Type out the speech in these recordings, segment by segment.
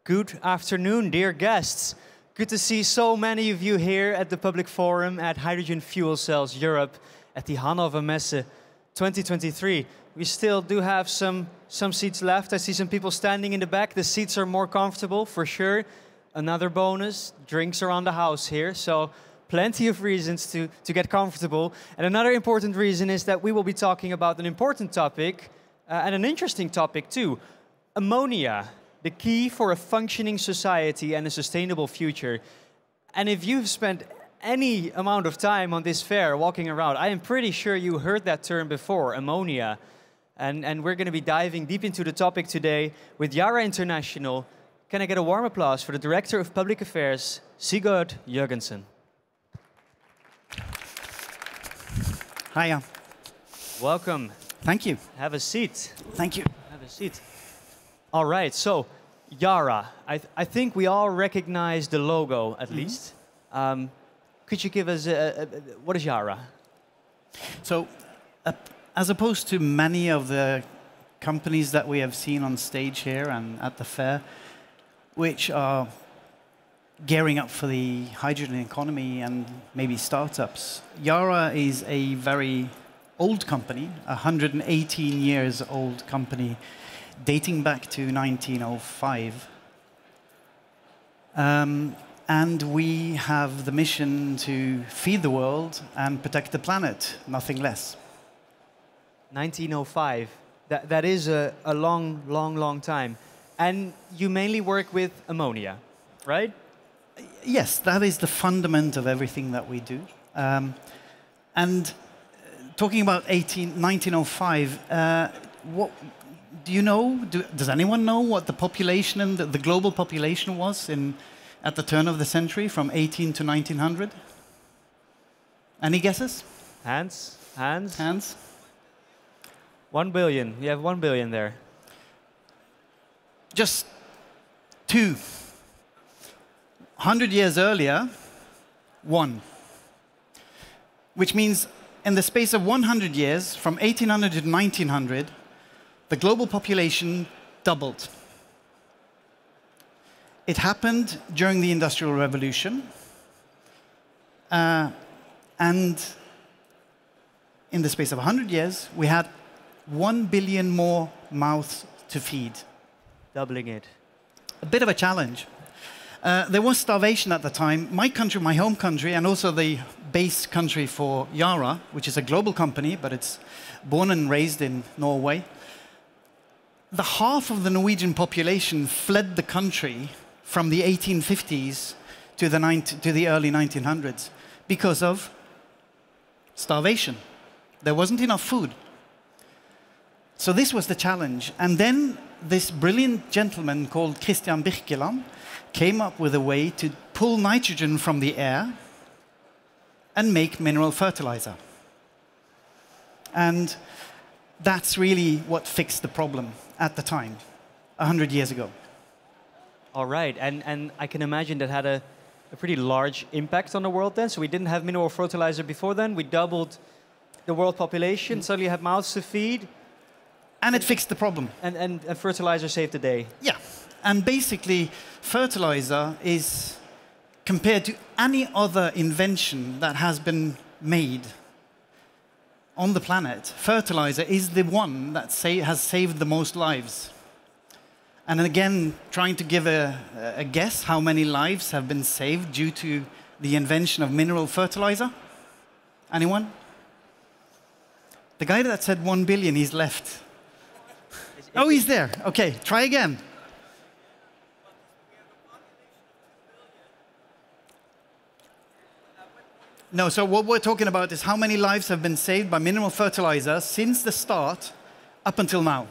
Good afternoon, dear guests. Good to see so many of you here at the public forum at Hydrogen Fuel Cells Europe at the Hannover Messe 2023. We still do have some seats left. I see some people standing in the back. The seats are more comfortable, for sure. Another bonus, drinks around the house here, so plenty of reasons to get comfortable. And another important reason is that we will be talking about an important topic, and an interesting topic too, ammonia. The key for a functioning society and a sustainable future. And if you've spent any amount of time on this fair walking around, I am pretty sure you heard that term before, ammonia. And we're going to be diving deep into the topic today with Yara International. Can I get a warm applause for the Director of Public Affairs, Sigurd Jørgensen. Hiya. Welcome. Thank you. Have a seat. Thank you. Have a seat. All right, so Yara, I think we all recognize the logo at least. Could you give us what is Yara? So, as opposed to many of the companies that we have seen on stage here and at the fair, which are gearing up for the hydrogen economy and maybe startups, Yara is a very old company, 118 years old company, dating back to 1905. And we have the mission to feed the world and protect the planet, nothing less. 1905. That is a long time. And you mainly work with ammonia, right? Yes, that is the fundament of everything that we do. And talking about 1905, what do you know? Does anyone know what the population and the global population was at the turn of the century, from 18 to 1900? Any guesses? Hands? 1 billion. You have 1 billion there. Just 2. 100 years earlier, 1. Which means in the space of 100 years, from 1800 to 1900, the global population doubled. It happened during the Industrial Revolution. And in the space of 100 years, we had 1 billion more mouths to feed. Doubling it. A bit of a challenge. There was starvation at the time. My country, my home country, and also the base country for Yara, which is a global company, but it's born and raised in Norway. The half of the Norwegian population fled the country from the 1850s to the early 1900s because of starvation. There wasn't enough food. So this was the challenge. And then this brilliant gentleman called Christian Birkeland came up with a way to pull nitrogen from the air and make mineral fertilizer. And that's really what fixed the problem at the time, 100 years ago. All right, and I can imagine that had a pretty large impact on the world then. So we didn't have mineral fertilizer before then. We doubled the world population, suddenly had mouths to feed. And it fixed the problem. And fertilizer saved the day. Yeah, and basically fertilizer is, compared to any other invention that has been made on the planet, fertilizer is the one that has saved the most lives. And again, trying to give a guess how many lives have been saved due to the invention of mineral fertilizer? Anyone? The guy that said 1 billion, he's left. Oh, he's there. Okay, try again. No, so what we're talking about is how many lives have been saved by mineral fertilizer since the start up until now.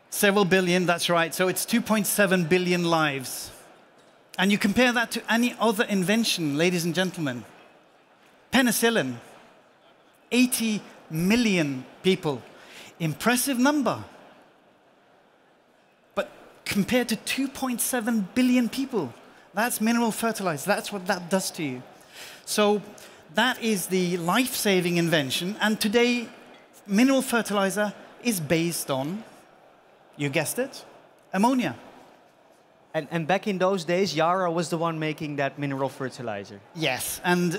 Several billion, that's right. So it's 2.7 billion lives. And you compare that to any other invention, ladies and gentlemen. Penicillin, 80 million people. Impressive number. But compared to 2.7 billion people, that's mineral fertilizer. That's what that does to you. So that is the life-saving invention. And today, mineral fertilizer is based on, you guessed it, Ammonia. And back in those days, Yara was the one making that mineral fertilizer. Yes, and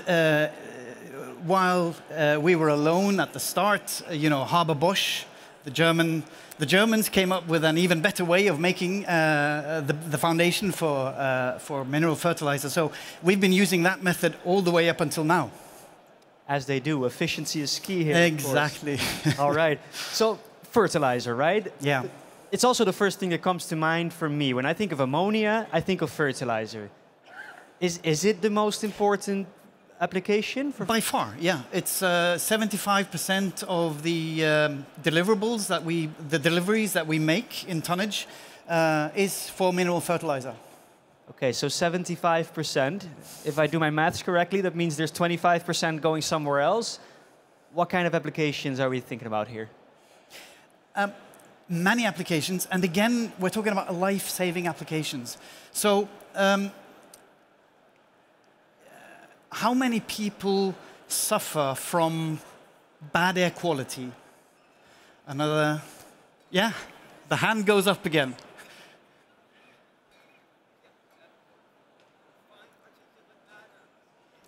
while we were alone at the start, you know, Haber-Bosch, the Germans came up with an even better way of making the foundation for mineral fertilizer. So we've been using that method all the way up until now. As they do, efficiency is key here. Exactly. All right. So fertilizer, right? Yeah. It's also the first thing that comes to mind for me. When I think of ammonia, I think of fertilizer. Is it the most important application? By far, yeah. It's 75% of the deliverables the deliveries that we make in tonnage is for mineral fertilizer. Okay, so 75%. If I do my maths correctly, that means there's 25% going somewhere else. What kind of applications are we thinking about here? Many applications, and again, we're talking about life-saving applications. So, how many people suffer from bad air quality? Another, yeah, the hand goes up again.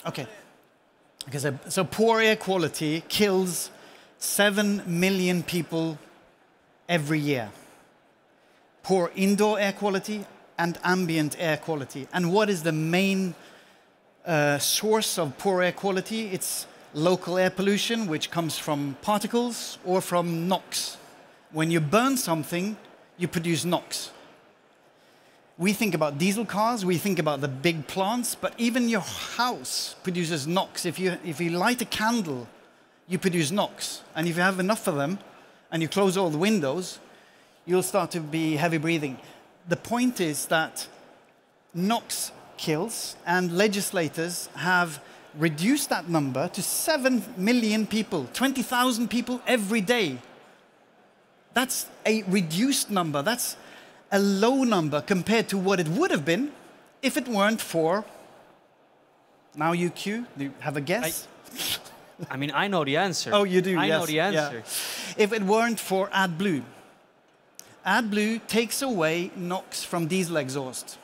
Okay. So poor air quality kills 7 million people every year. Poor indoor air quality and ambient air quality. And what is the main source of poor air quality? It's local air pollution, which comes from particles or from NOx. When you burn something, you produce NOx. We think about diesel cars, we think about the big plants, but even your house produces NOx. If you light a candle, you produce NOx. And if you have enough of them, and you close all the windows, you'll start to be heavy breathing. The point is that NOx kills, and legislators have reduced that number to 7 million people, 20,000 people every day. That's a reduced number. That's a low number compared to what it would have been if it weren't for, now you Q, do you have a guess? I mean, I know the answer. Oh, you do, I yes. know the answer. Yeah. If it weren't for AdBlue. AdBlue takes away NOx from diesel exhaust.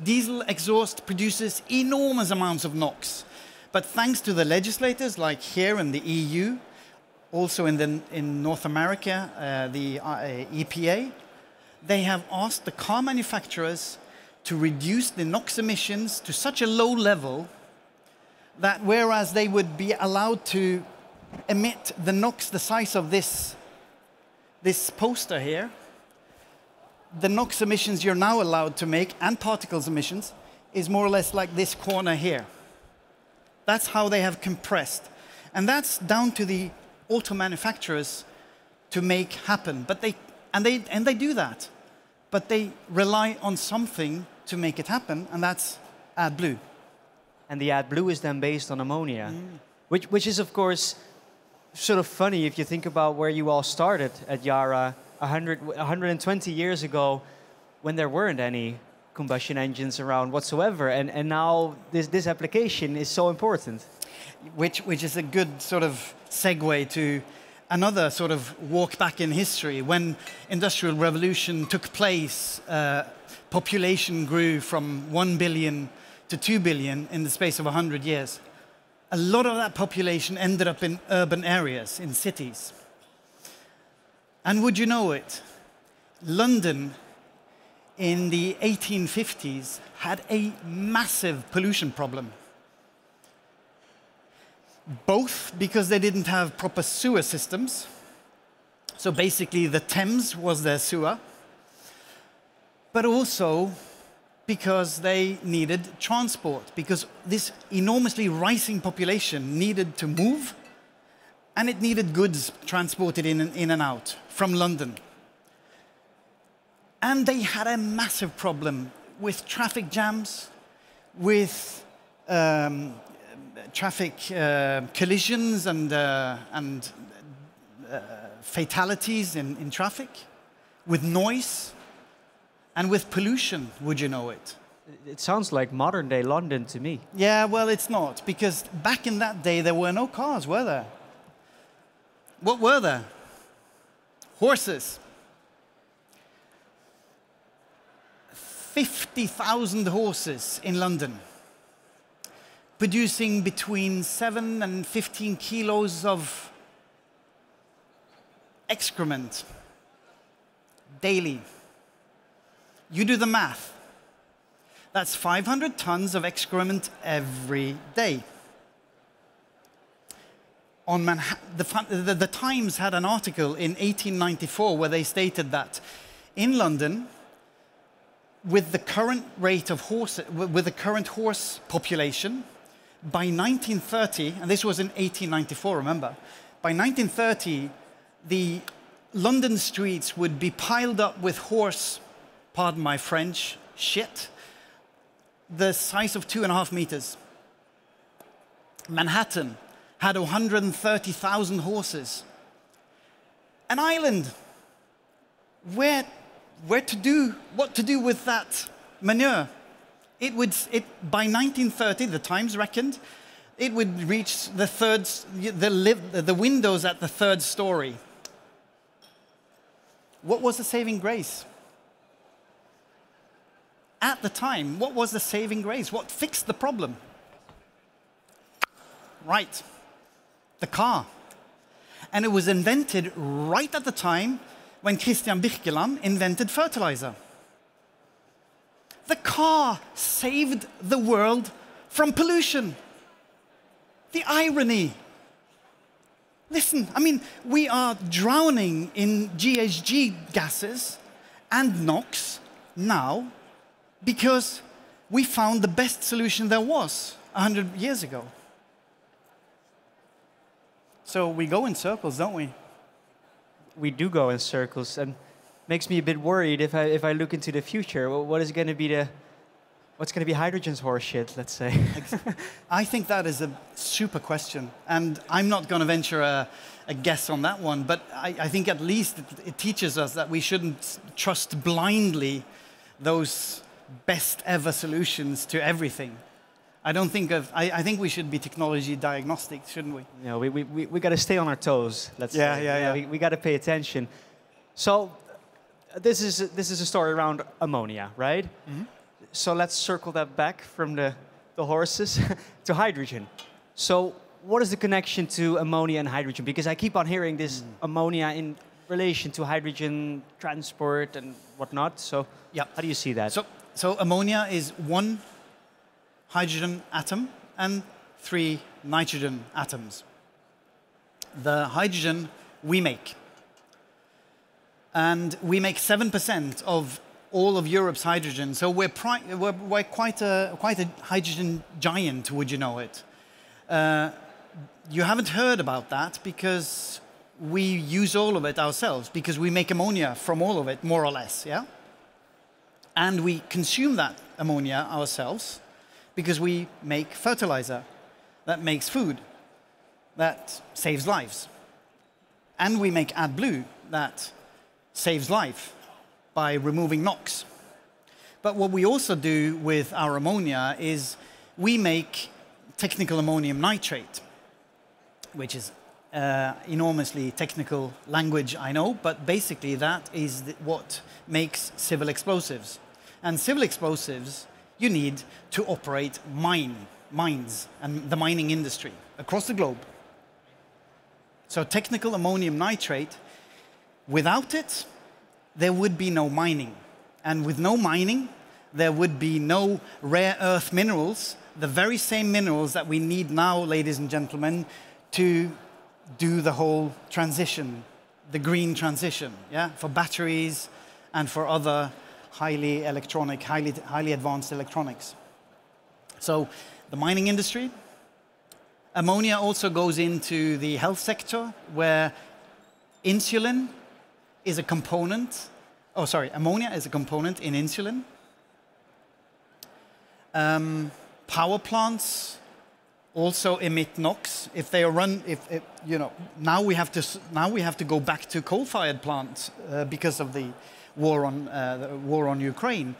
Diesel exhaust produces enormous amounts of NOx. But thanks to the legislators, like here in the EU, also in North America, the EPA, they have asked the car manufacturers to reduce the NOx emissions to such a low level that whereas they would be allowed to emit the NOx the size of this poster here, the NOx emissions you're now allowed to make, and particles emissions, is more or less like this corner here. That's how they have compressed. And that's down to the auto manufacturers to make happen. But they do that. But they rely on something to make it happen, and that's AdBlue. And the AdBlue is then based on ammonia, which is, of course, sort of funny if you think about where you all started at Yara 120 years ago, when there weren't any combustion engines around whatsoever. And now this application is so important. Which is a good sort of segue to another sort of walk back in history. When Industrial Revolution took place, population grew from 1 billion to 2 billion in the space of 100 years. A lot of that population ended up in urban areas, in cities. And would you know it, London in the 1850s had a massive pollution problem. Both because they didn't have proper sewer systems. So basically the Thames was their sewer. But also because they needed transport, because this enormously rising population needed to move, and it needed goods transported in and out from London. And they had a massive problem with traffic jams, with traffic collisions and fatalities in traffic, with noise, and with pollution, would you know it? It sounds like modern-day London to me. Yeah, well, it's not, because back in that day, there were no cars, were there? What were there? Horses. 50,000 horses in London, producing between 7 and 15 kilos of excrement daily. You do the math. That's 500 tons of excrement every day. On the Times had an article in 1894 where they stated that in London, with the current rate of with the current horse population, by 1930, and this was in 1894, remember, by 1930, the London streets would be piled up with horse, pardon my French, shit, the size of 2.5 meters. Manhattan had 130,000 horses. An island where what to do with that manure. By 1930, the Times reckoned, it would reach the windows at the 3rd story. What was the saving grace? At the time, what was the saving grace? What fixed the problem? Right, the car. And it was invented right at the time when Christian Birkeland invented fertilizer. The car saved the world from pollution. The irony. Listen, I mean, we are drowning in GHG gases and NOx now because we found the best solution there was 100 years ago. So we go in circles, don't we? We do go in circles, and makes me a bit worried if I look into the future. What's going to be hydrogen's horse shit, let's say? I think that is a super question, and I'm not going to venture a guess on that one, but I think at least it teaches us that we shouldn't trust blindly those best ever solutions to everything. I think we should be technology diagnostic, shouldn't we? You know, we got to stay on our toes, let's say. Yeah. We got to pay attention. So this is a story around ammonia, right? Mm-hmm. So let's circle that back from the horses to hydrogen. So what is the connection to ammonia and hydrogen? Because I keep on hearing this ammonia in relation to hydrogen transport and whatnot. So yeah, how do you see that? So ammonia is 1 hydrogen atom and 3 nitrogen atoms. The hydrogen we make. And we make 7% of all of Europe's hydrogen. So we're quite a hydrogen giant, would you know it? You haven't heard about that because we use all of it ourselves, because we make ammonia from all of it, more or less, yeah? And we consume that ammonia ourselves because we make fertilizer that makes food, that saves lives. And we make AdBlue that saves life by removing NOx. But what we also do with our ammonia is we make technical ammonium nitrate, which is enormously technical language, I know, but basically that is what makes civil explosives. And civil explosives you need to operate mines and the mining industry across the globe. So technical ammonium nitrate, without it, there would be no mining. And with no mining, there would be no rare earth minerals, the very same minerals that we need now, ladies and gentlemen, to do the whole transition, the green transition, yeah, for batteries and for other highly advanced electronics. So the mining industry. Ammonia also goes into the health sector, where insulin is a component. Oh, sorry, ammonia is a component in insulin. Power plants also emit NOx if they are run. Now we have to go back to coal-fired plants because of the war on Ukraine.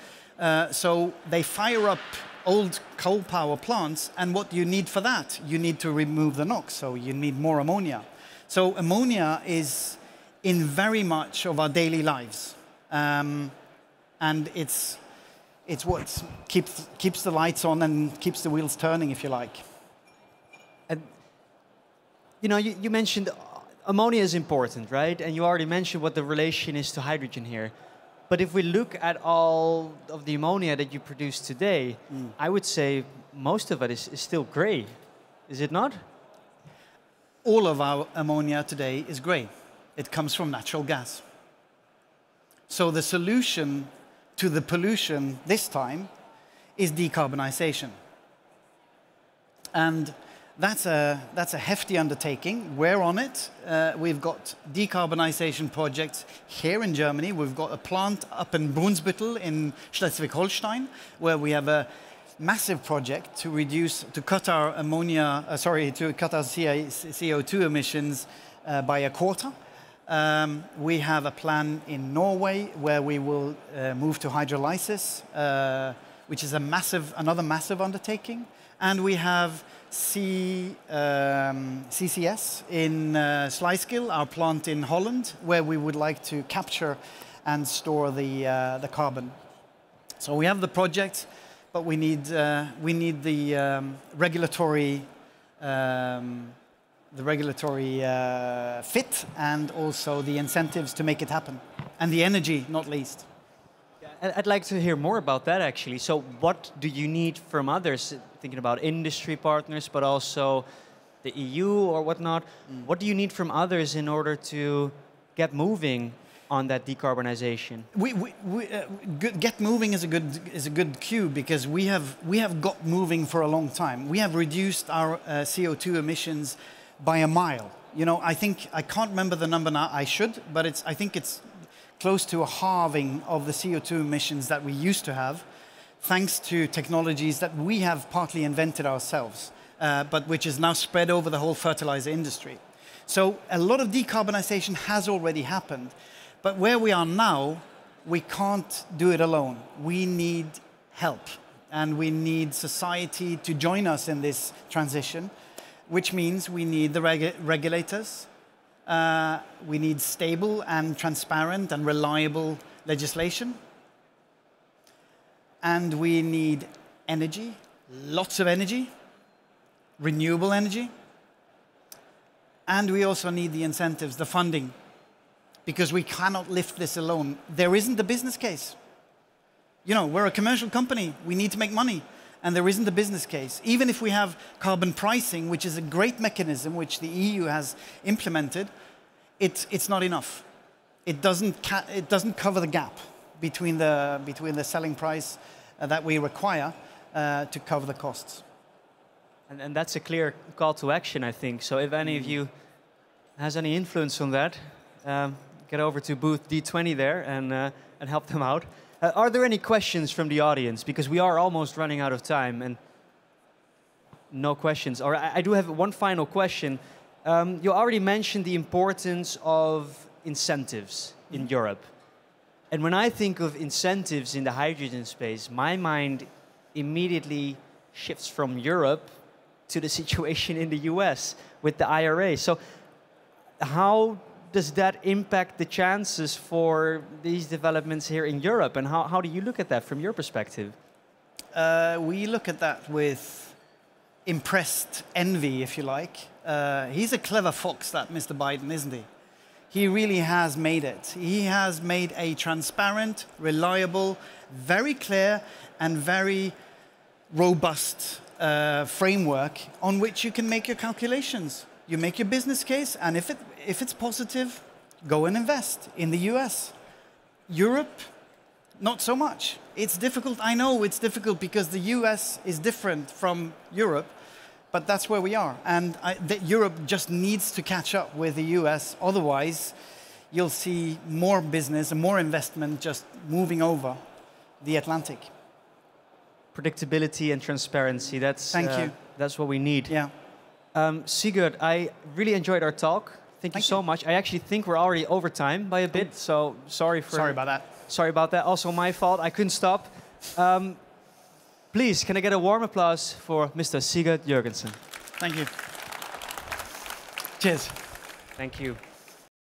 So they fire up old coal power plants, and what do you need for that? You need to remove the NOx, so you need more ammonia. So ammonia is in very much of our daily lives, and it's It's what keeps the lights on and keeps the wheels turning, if you like. And you know, you mentioned ammonia is important, right? And you already mentioned what the relation is to hydrogen here. But if we look at all of the ammonia that you produce today, I would say most of it is still gray. Is it not? All of our ammonia today is grey. It comes from natural gas. So the solution to the pollution this time is decarbonization. And that's a hefty undertaking. We're on it. We've got decarbonization projects here in Germany. We've got a plant up in Brunsbüttel in Schleswig-Holstein, where we have a massive project to cut our CO2 emissions by a quarter. We have a plan in Norway where we will move to hydrolysis, which is another massive undertaking. And we have CCS in Sluiskil, our plant in Holland, where we would like to capture and store the carbon. So we have the project, but we need the regulatory fit and also the incentives to make it happen, and the energy, not least. I'd like to hear more about that, actually. So what do you need from others, thinking about industry partners, but also the EU or whatnot? What do you need from others in order to get moving on that decarbonization? Get moving is a good cue, because we have got moving for a long time. We have reduced our CO2 emissions by a mile. You know, I can't remember the number now. I should, but I think it's close to a halving of the CO2 emissions that we used to have, thanks to technologies that we have partly invented ourselves, but which is now spread over the whole fertilizer industry. So a lot of decarbonization has already happened, but where we are now, we can't do it alone. We need help, and we need society to join us in this transition, which means we need the regulators. We need stable and transparent and reliable legislation. And we need energy, lots of energy, renewable energy. And we also need the incentives, the funding, because we cannot lift this alone. There isn't a business case. You know, we're a commercial company. We need to make money. And there isn't a business case. Even if we have carbon pricing, which is a great mechanism which the EU has implemented, it's not enough. It doesn't cover the gap between the selling price that we require to cover the costs. And that's a clear call to action, I think. So if any of you has any influence on that, get over to booth D20 there and help them out. Are there any questions from the audience? Because we are almost running out of time, and no questions. Or I do have one final question. You already mentioned the importance of incentives in Europe. And when I think of incentives in the hydrogen space, my mind immediately shifts from Europe to the situation in the US with the IRA. So how does that impact the chances for these developments here in Europe? And how do you look at that from your perspective? We look at that with impressed envy, if you like. He's a clever fox, that Mr. Biden, isn't he? He really has made it. He has made a transparent, reliable, very clear and very robust framework on which you can make your calculations. You make your business case, and if it's positive, go and invest in the US. Europe, not so much. It's difficult. I know it's difficult because the US is different from Europe, but that's where we are. And Europe just needs to catch up with the US. Otherwise, you'll see more business and more investment just moving over the Atlantic. Predictability and transparency, Thank you. That's what we need. Yeah. Sigurd, I really enjoyed our talk. Thank you so much. I actually think we're already over time by a bit, so sorry about that. Sorry about that. Also my fault. I couldn't stop. Please, can I get a warm applause for Mr. Sigurd Jørgensen? Thank you. Cheers. Thank you.